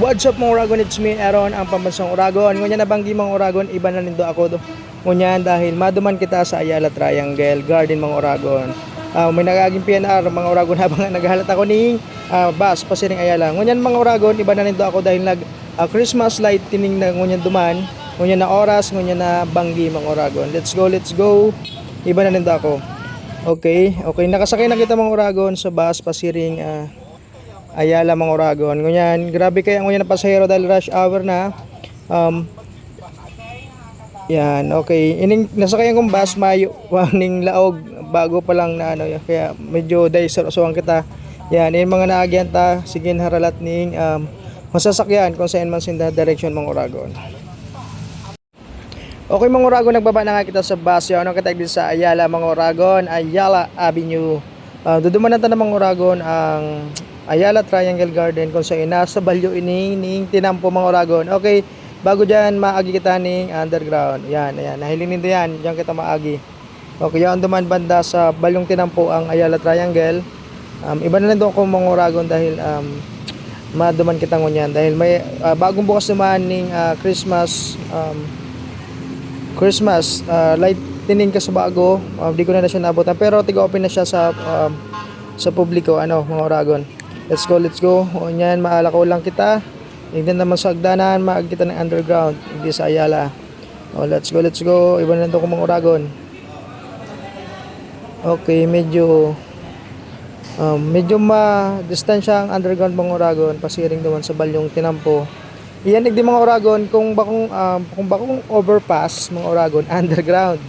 What's up mga Uragon, it's me Aaron, ang pambansang Uragon. Ngunya nabanggi mga Uragon, iba na nindo ako do. Ngunyan dahil maduman kita sa Ayala Triangle Garden mga Uragon. May nagaging PNR mga Uragon habang naghahalat ako ning bus pasiring Ayala. Ngunyan mga Uragon, iba na nindo ako dahil nag Christmas light tining na ngunyan duman. Ngunyan na oras, ngunyan na banggi mga Uragon. Let's go, let's go. Iba na nindo ako. Okay, nakasakay na kita mga Uragon sa bus pasiring Ayala mga Uragon. Ngunyan, grabe kaya ngunyan na pasahero dahil rush hour na. Yan, okay. Nasakayan kong bus, mayo warning laog bago pa lang na ano, kaya medyo dahil suwang kita. Yan, yung mga naagyanta, sige haralat ning masasakyan kung saan man sinda direction mga Uragon. Okay mga Uragon, nagbaba na nga kita sa bus. Yan, ano kita dito sa Ayala mga Uragon, Ayala Avenue. Duduman natin ng mga Uragon ang Ayala Triangle Garden kung saan nasa balyo ining tinampo mga Uragon. Okay, bago dyan maagi kita ning underground. Yan, ayan, nahilin nito yan, dyan kita maagi. Okay, yan duman banda sa balyong tinampo ang Ayala Triangle. Iba na nito ako mga Uragon dahil maduman kita ngunyan dahil may bagong bukas naman ning Christmas light tinin ka sa bago. Di ko na siya nabutan pero tiga-open na siya sa publiko ano mga Uragon. Let's go. O yan, maala ko lang kita. Hindi naman sa agdanan, maag kita ng underground, hindi sa Ayala. O let's go. Iba na ito ko mga Uragon. Okay, medyo ma-distansya ang underground mga Uragon, pasiring naman sa balyong tinampo. Iyan igdi mga Uragon kung bakong overpass mga Uragon underground.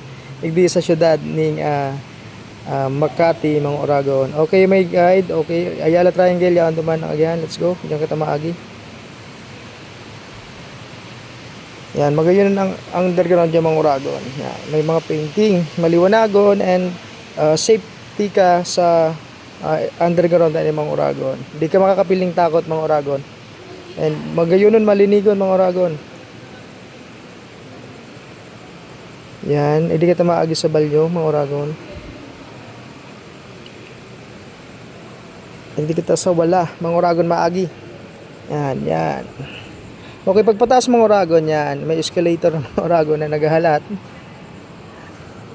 Igdi sa syudad ning Makati mga Uragon. Okay, may guide. Okay, Ayala Triangle yan duman again. Let's go. Diyan kita maagi. Yan, magayon ang underground diyan mga Uragon. Yan, may mga painting, maliwanagon and safety ka sa underground ani mga Uragon. Di ka makakapiling takot mga Uragon. And magayonon malinigon mga Uragon. Yan, hindi kita maagi sa balyo mga Uragon. Hindi kita sa wala mga Uragon maagi. Yan. Okay, pagpataas mga Uragon yan, may escalator mga Uragon na naghahalat.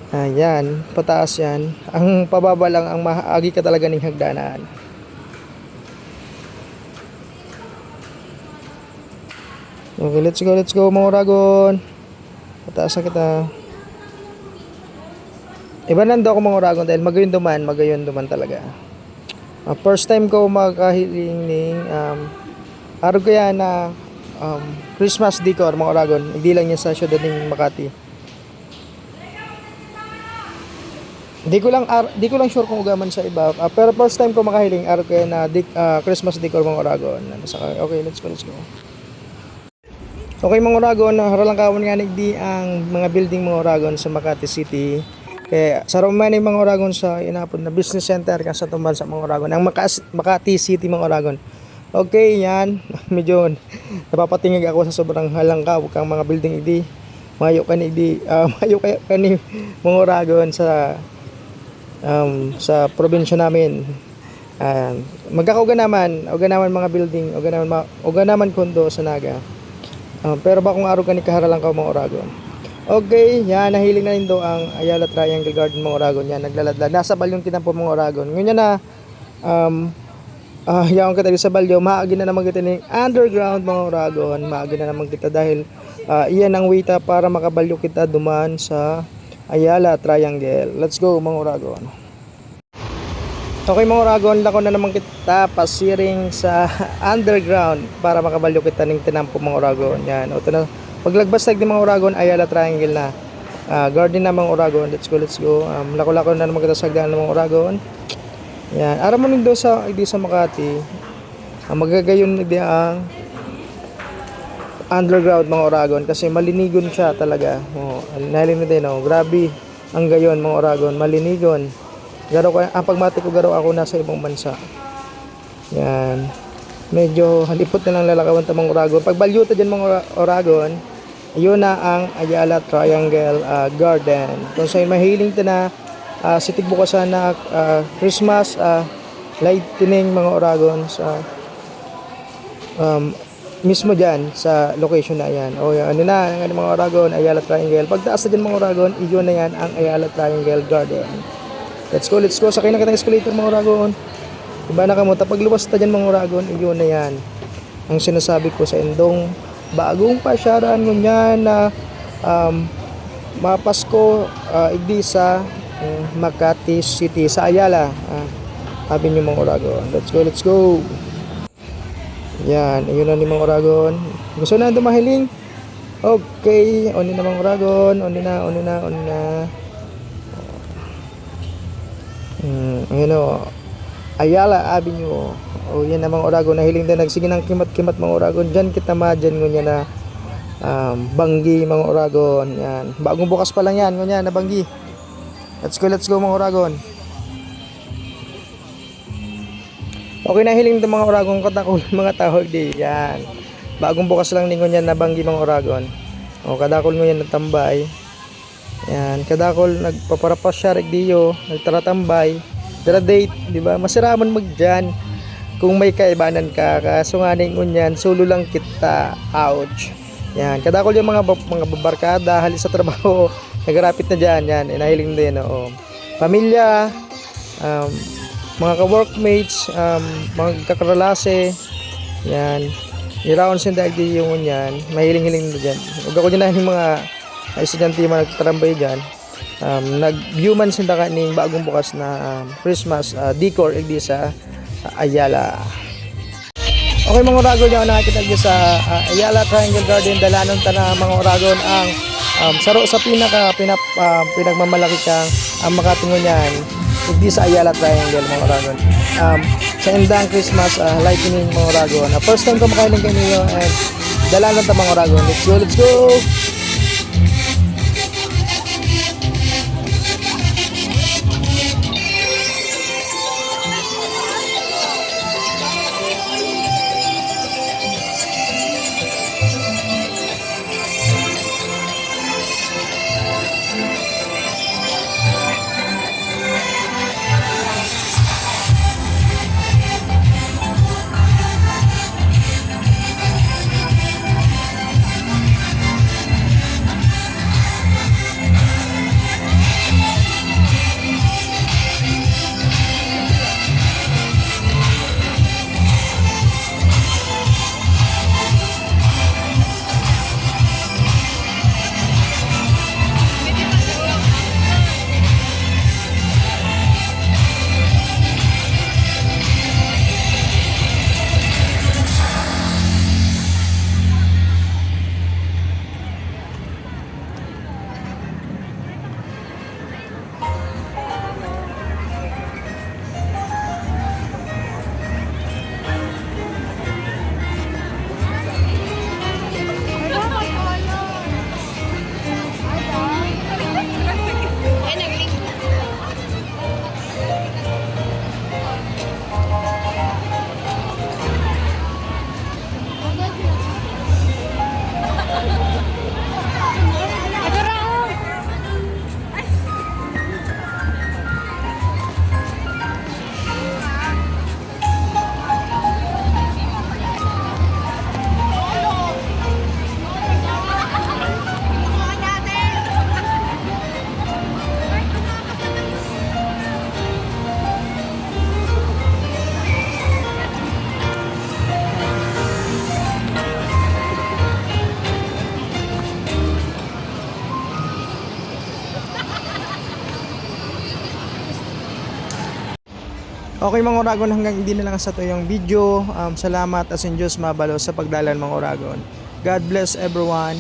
Ayan, pataas yan. Ang pababa lang ang maagi ka talaga ng hagdanan. Okay, let's go mga Uragon. Pataas na kita. Iba nando ako mga Uragon dahil magayon duman talaga. First time ko makahiling ning araw ko yan na Christmas decor mga Uragon. Hindi lang niya sa syudad ng Makati. Di ko lang sure kung ugaman sa iba. Pero first time ko makahiling araw ko yan na Christmas decor mga Uragon. Okay, let's go. Okay mga Uragon, haralang kawan nga nigdi ang mga building mga Uragon sa Makati City. Kaya sa Roman yung mga Uragon sa inapod na business center kan sa tumban sa mga Uragon ang Makati City mga Uragon. Okay, yan. Medyo napapatingig ako sa sobrang halangkaw kang mga building idi. Mayo kani mga Uragon sa probinsya namin. Magkakauga naman mga building, uga naman kondo sa Naga. Pero ba kung araw kani kaharalang ka mga Uragon. Okay, yan, nahiling na rin do ang Ayala Triangle Garden mga Uragon. Yan, naglaladlad. Nasa balyong tinampo mga Uragon. Ngayon na, yaong kita sa balyo, maagi na naman kita ng underground mga Uragon. Maagi na naman kita dahil iyan ang wita para makabalyo kita duman sa Ayala Triangle. Let's go mga Uragon. Okay mga Uragon, lako na naman kita pasiring sa underground para makabalyo kita ng tinampo mga Uragon. Yan, o ito na. Paglagpas tag ng mga Uragon, Ayala Triangle na. Garden na mga Uragon. Let's go. Lako-lako na naman kita sa hagdanan ng mga Uragon. Yan. Araw mo nindo sa Makati. Magagayon niya ang underground mga Uragon kasi malinigon siya talaga. Nahiling na din. Grabe ang gayon mga Uragon. Malinigon. Ang pagmati ko garo ako nasa ibang bansa. Yan. Medyo halipot na lang lalakawan ta mga Uragon. Pag balyuta dyan mga Uragon, yun na ang Ayala Triangle Garden. Kung sa'yo mahiling ta na sitig bukasan na Christmas lightning mga Uragon sa mismo dyan sa location na yan. O yan, ano na, ang mga Oragon, Ayala Triangle. Pagtaas na dyan mga Oragon, iyon na yan ang Ayala Triangle Garden. Let's go, let's go. Sakay na kitang escalator mga Oragon. Iba na kamuta. Pag luwas na dyan mga Oragon, iyon na yan. Ang sinasabi ko sa indong bagong pasyaran mo niyan na Mapasko, igdi sa Makati City, sa Ayala. Sabi niyo mga Oragon. Let's go, let's go. Yan, ayun na ni mga Oragon. Gusto na dumahiling? Okay, on na mga Oragon. On na. Ayun o. Ayala Avenue. O yan na mga Oragon. Nahiling din. Nagsige ng kimat-kimat mga Oragon. Diyan kita madyan ngunya na Banggi mga Oragon. Yan. Bagong bukas pa lang yan. Ngunya na Banggi. Let's go mga Oragon. Okay na hiling ng mga Oragon katakol mga tao di. Yan. Bagong bukas lang ningon yan na Banggi mga Oragon. O kadakol mo yan natambay. Yan, kadakol nagpaparapas siya diyo, nagtaratambay. Dara date, di ba? Masiraman magdiyan kung may kaibanan ka. Kaso nga ningon yan, solo lang kita. Ouch. Yan, kadakol yung mga babarkada halis sa trabaho. Nagarapit na diyan, yan. Inahiling din o. Pamilya, mga ka-workmates, mga kakaralase, yan. I-round sin dahil di yung yan. Mahiling-hiling na dyan. Huwag ako dyan na yung mga estudyante yung nagtarambay dyan. Nag-human sin ka ning bagong bukas na Christmas decor igdi sa Ayala. Okay mga Oragon, yung nakakita dyan sa Ayala Triangle Garden. Dalanon ta na mga Oragon ang saro sa pinagmamalaki kang makatungon yan igdi sa Ayala Triangle mga Oragon. Sa indang Christmas lightning mga Oragon. First time ko makailing kayo niyo and dalanon ta mga Oragon. Let's go! Okay mga Oragon, hanggang hindi na lang sa ito yung video. Salamat as in Diyos mabalo sa pagdalan mga Oragon. God bless everyone.